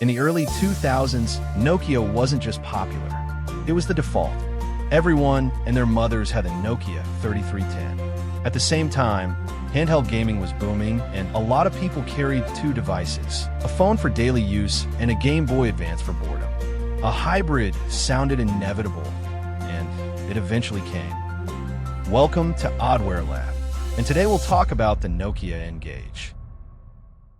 In the early 2000s, Nokia wasn't just popular. It was the default. Everyone and their mothers had a Nokia 3310. At the same time, handheld gaming was booming, and a lot of people carried two devices, a phone for daily use and a Game Boy Advance for boredom. A hybrid sounded inevitable, and it eventually came. Welcome to Oddware Lab, and today we'll talk about the Nokia N-Gage.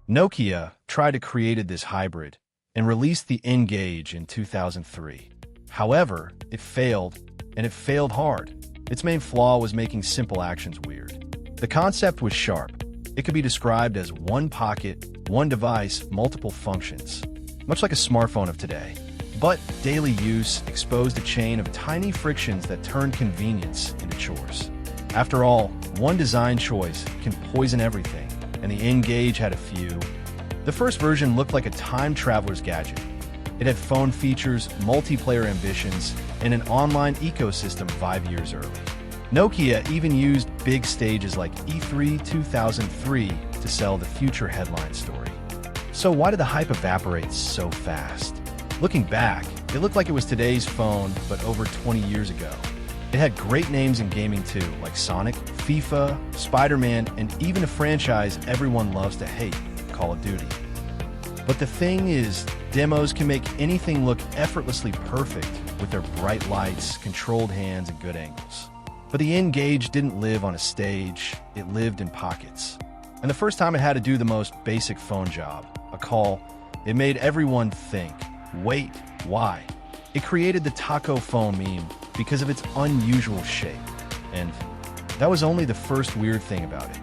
Nokia tried to create this hybrid and released the N-Gage in 2003. However, it failed, and it failed hard. Its main flaw was making simple actions weird. The concept was sharp. It could be described as one pocket, one device, multiple functions, much like a smartphone of today. But daily use exposed a chain of tiny frictions that turned convenience into chores. After all, one design choice can poison everything, and the N-Gage had a few. The first version looked like a time traveler's gadget. It had phone features, multiplayer ambitions, and an online ecosystem 5 years early. Nokia even used big stages like E3 2003 to sell the future headline story. So why did the hype evaporate so fast? Looking back, it looked like it was today's phone, but over 20 years ago. It had great names in gaming too, like Sonic, FIFA, Spider-Man, and even a franchise everyone loves to hate, Call of Duty. But the thing is, demos can make anything look effortlessly perfect with their bright lights, controlled hands, and good angles. But the N-Gage didn't live on a stage, it lived in pockets. And the first time it had to do the most basic phone job, a call, it made everyone think, wait, why? It created the taco phone meme because of its unusual shape. And that was only the first weird thing about it.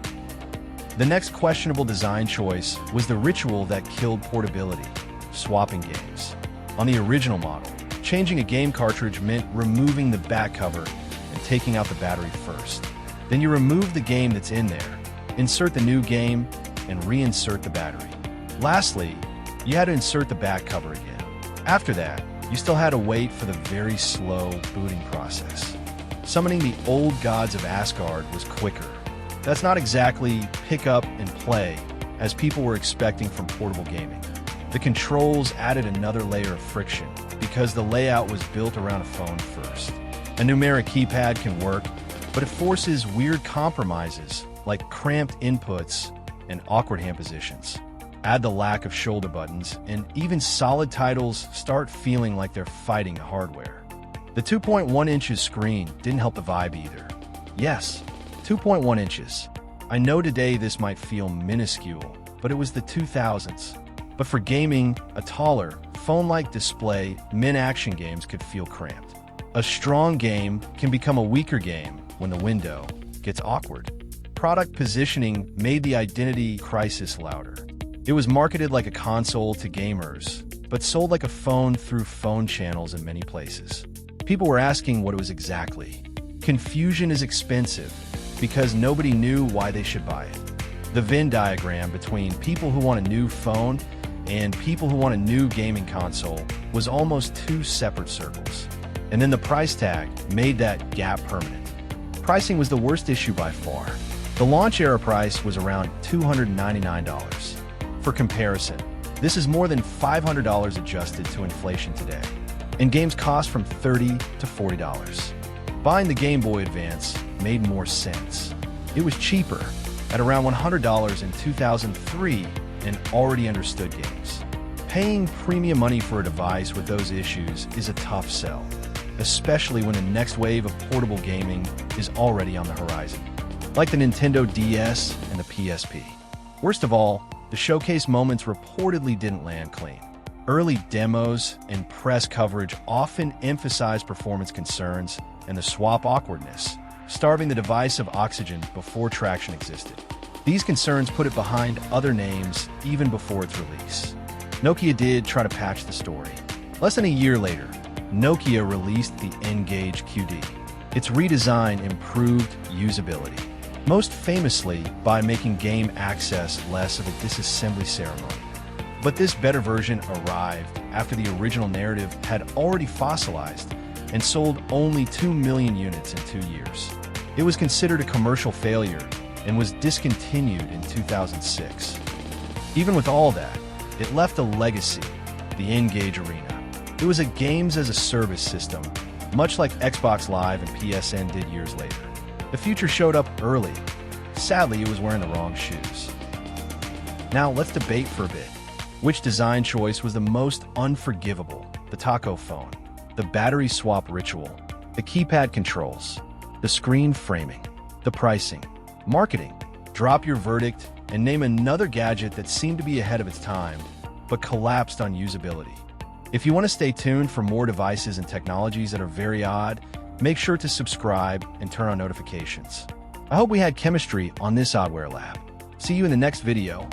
The next questionable design choice was the ritual that killed portability, swapping games. On the original model, changing a game cartridge meant removing the back cover and taking out the battery first. Then you remove the game that's in there, insert the new game, and reinsert the battery. Lastly, you had to insert the back cover again. After that, you still had to wait for the very slow booting process. Summoning the old gods of Asgard was quicker. That's not exactly pick up and play, as people were expecting from portable gaming. The controls added another layer of friction, because the layout was built around a phone first. A numeric keypad can work, but it forces weird compromises, like cramped inputs and awkward hand positions. Add the lack of shoulder buttons, and even solid titles start feeling like they're fighting hardware. The 2.1 inches screen didn't help the vibe either. Yes, 2.1 inches. I know today this might feel minuscule, but it was the 2000s. But for gaming, a taller, phone-like display, min-action games could feel cramped. A strong game can become a weaker game when the window gets awkward. Product positioning made the identity crisis louder. It was marketed like a console to gamers, but sold like a phone through phone channels in many places. People were asking what it was exactly. Confusion is expensive because nobody knew why they should buy it. The Venn diagram between people who want a new phone and people who want a new gaming console was almost two separate circles. And then the price tag made that gap permanent. Pricing was the worst issue by far. The launch era price was around $299. For comparison, this is more than $500 adjusted to inflation today, and games cost from $30 to $40. Buying the Game Boy Advance made more sense. It was cheaper, at around $100 in 2003, and already understood games. Paying premium money for a device with those issues is a tough sell, especially when the next wave of portable gaming is already on the horizon, like the Nintendo DS and the PSP. Worst of all, the showcase moments reportedly didn't land clean. Early demos and press coverage often emphasized performance concerns and the swap awkwardness, starving the device of oxygen before traction existed. These concerns put it behind other names even before its release. Nokia did try to patch the story. Less than a year later, Nokia released the N-Gage QD. Its redesign improved usability, most famously by making game access less of a disassembly ceremony. But this better version arrived after the original narrative had already fossilized and sold only 2 million units in 2 years. It was considered a commercial failure and was discontinued in 2006. Even with all that, it left a legacy, the N-Gage arena. It was a games-as-a-service system, much like Xbox Live and PSN did years later. The future showed up early. Sadly, it was wearing the wrong shoes. Now, let's debate for a bit. Which design choice was the most unforgivable? The taco phone, the battery swap ritual, the keypad controls, the screen framing, the pricing, marketing. Drop your verdict and name another gadget that seemed to be ahead of its time, but collapsed on usability. If you want to stay tuned for more devices and technologies that are very odd, make sure to subscribe and turn on notifications. I hope we had chemistry on this Oddware Lab. See you in the next video.